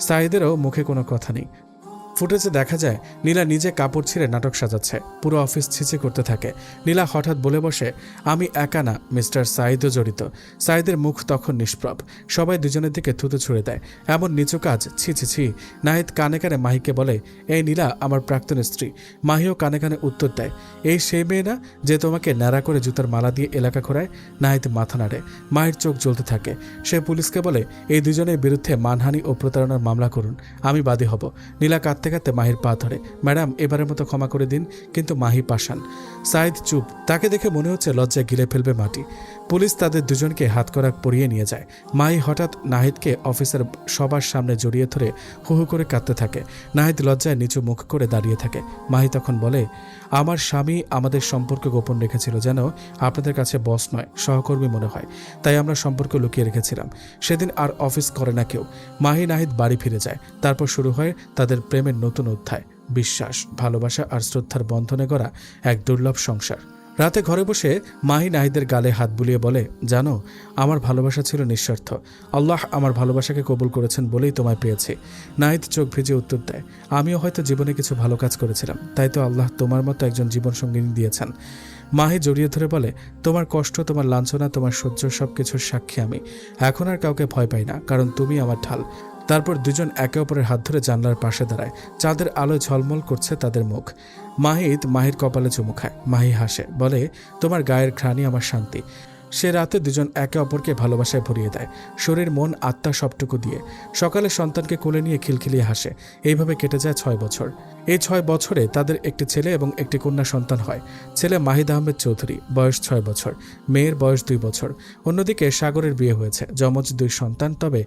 সাইদেরও মুখে কোনো কথা নেই। ফুটেজে দেখা যায় নীলা নিজে কাপড় ছিঁড়ে নাটক সাজাচ্ছে, পুরো অফিস ছিঁচি করতে থাকে। নীলা হঠাৎ বলে বসে, আমি একা না, মিস্টার সাঈদও জড়িত। সাঈদের মুখ তখন নিষ্প্রভ, সবাই দুজনের দিকে থুতু ছুঁড়ে দেয়। এমন নিচু কাজ, ছি ছি ছি। নাহিদ কানে কানে মাহিকে বলে, এই নীলা আমার প্রাক্তন স্ত্রী। মাহিও কানে কানে উত্তর দেয়, এই সেই মেয়ে না যে তোমাকে ন্যাড়া করে জুতার মালা দিয়ে এলাকা ঘোরায়? নাহিদ মাথা নাড়ে, মাহির চোখ জ্বলতে থাকে। সে পুলিশকে বলে, এই দুজনের বিরুদ্ধে মানহানি ও প্রতারণার মামলা করুন, আমি বাদী হব। নীলা কাঁদতে কাঁদতে মাহির পা ধরে, ম্যাডাম এবারের মতো ক্ষমা করে দিন। কিন্তু মাহি পাষাণ। সাঈদ চুপ, তাকে দেখে মনে হচ্ছে লজ্জায় গিলে ফেলবে মাটি। পুলিশ তাদের দুজনকে হাতকড়া পরিয়ে নিয়ে যায়। মাহি হঠাৎ নাহিদকে অফিসের সবার সামনে জড়িয়ে ধরে হু হু করে কাঁদতে থাকে। নাহিদ লজ্জায় নিচু মুখ করে দাঁড়িয়ে থাকে। মাহি তখন বলে, আমার স্বামী আমাদের সম্পর্ক গোপন রেখেছিল, যেন আপনাদের কাছে বস নয় সহকর্মী মনে হয়, তাই আমরা সম্পর্ক লুকিয়ে রেখেছিলাম। সেদিন আর অফিস করে না কেউ। মাহি নাহিদ বাড়ি ফিরে যায়। তারপর শুরু হয় তাদের প্রেমের নতুন অধ্যায়। বিশ্বাস, ভালোবাসা আর শ্রদ্ধার বন্ধনে গড়া এক দুর্লভ সংসার। রাতে ঘরে বসে মাহি নাহিদের গালে হাত বুলিয়ে বলে, জানো আমার ভালোবাসা ছিল নিঃস্বার্থ। আল্লাহ আমার ভালোবাসাকে কবুল করেছেন বলেই তোমায় পেয়েছি। নাহিদ চোখ ভিজে উত্তর দেয়, আমিও হয়তো জীবনে কিছু ভালো কাজ করেছিলাম, তাই তো আল্লাহ তোমার মতো একজন জীবনসঙ্গিনী দিয়েছেন। মাহি জড়িয়ে ধরে বলে, তোমার কষ্ট, তোমার লাঞ্ছনা, তোমার সহ্য সবকিছুর সাক্ষী আমি। এখন আর কাউকে ভয় পাই না, কারণ তুমি আমার ঢাল। তারপর দুজন একে অপরের হাত ধরে জানলার পাশে দাঁড়ায়। চাঁদের আলোয় ঝলমল করছে তাদের মুখ। মাহির কপালে চুমু খায়। মাহি হাসে, বলে, তোমার গায়ের ঘ্রাণই আমার শান্তি। সে রাতে দুজন একে অপরকে ভালোবাসায় ভরিয়ে দেয়, শরীর মন আত্মা সবটুকু দিয়ে। সকালে সন্তানকে কোলে নিয়ে খিলখিলিয়ে হাসে। এইভাবে কেটে যায় 6 বছর। এই 6 বছরে তাদের একটি ছেলে এবং একটি কন্যা সন্তান হয়। ছেলে মাহিদ আহমেদ চৌধুরী, বয়স 6 বছর, মেয়ের বয়স 2 বছর। অন্যদিকে সাগরের বিয়ে হয়েছে, যমজ 2 সন্তান। তবে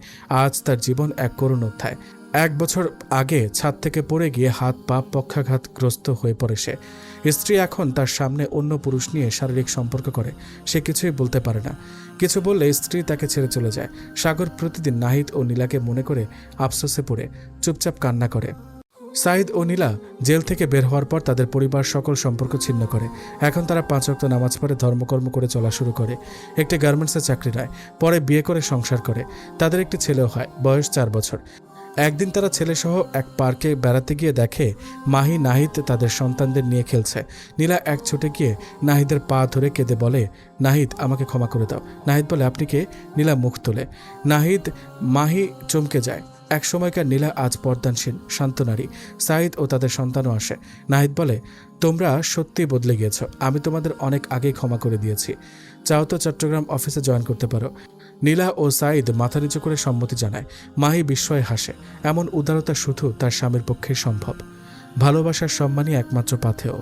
আজ তার জীবন এক করুণ অধ্যায়। 1 বছর আগে ছাদ থেকে পড়ে গিয়ে হাত পা পক্ষাঘাতগ্রস্ত হয়ে পড়ে সে। স্ত্রী এখন তার সামনে অন্য পুরুষ নিয়ে শারীরিক সম্পর্ক করে। সে কিছুই বলতে পারে না। কিছু বললে স্ত্রী তাকে ছেড়ে চলে যায়। সাগর প্রতিদিন নাহিদ ও নীলাকে মনে করে আফসোসে পড়ে চুপচাপ কান্না করে। সাঈদ ও নীলা জেল থেকে বের হওয়ার পর তাদের পরিবার সকল সম্পর্ক ছিন্ন করে। এখন তারা 5 ওয়াক্ত নামাজ পড়ে ধর্মকর্ম করে চলা শুরু করে। একটি গার্মেন্টসে চাকরি নেয়, পরে বিয়ে করে সংসার করে। তাদের একটি ছেলেও হয়, বয়স 4 বছর। একদিন তারা ছেলেসহ এক পার্কে বেড়াতে গিয়ে দেখে মাহি নাহিদ তাদের সন্তানদের নিয়ে খেলছে। নীলা এক ছুটে গিয়ে নাহিদের পা ধরে কেঁদে বলে, নাহিদ আমাকে ক্ষমা করে দাও। নাহিদ বলে, আপনি কে? নীলা মুখ তোলে। মাহি চমকে যায়। এক সময়কার নীলা আজ পর্দানসীন, শান্ত নারী। সাঈদ ও তাদের সন্তানও আসে। নাহিদ বলে, তোমরা সত্যি বদলে গিয়েছ, আমি তোমাদের অনেক আগেই ক্ষমা করে দিয়েছি। চাও তো চট্টগ্রাম অফিসে জয়েন করতে পারো। নীলা ও সাঈদ মাথা নিচু করে সম্মতি জানায়। মাহি বিস্ময়ে হাসে। এমন উদারতা শুধু তার স্বামীর পক্ষে সম্ভব। ভালোবাসার সম্মানই একমাত্র পাথেয়।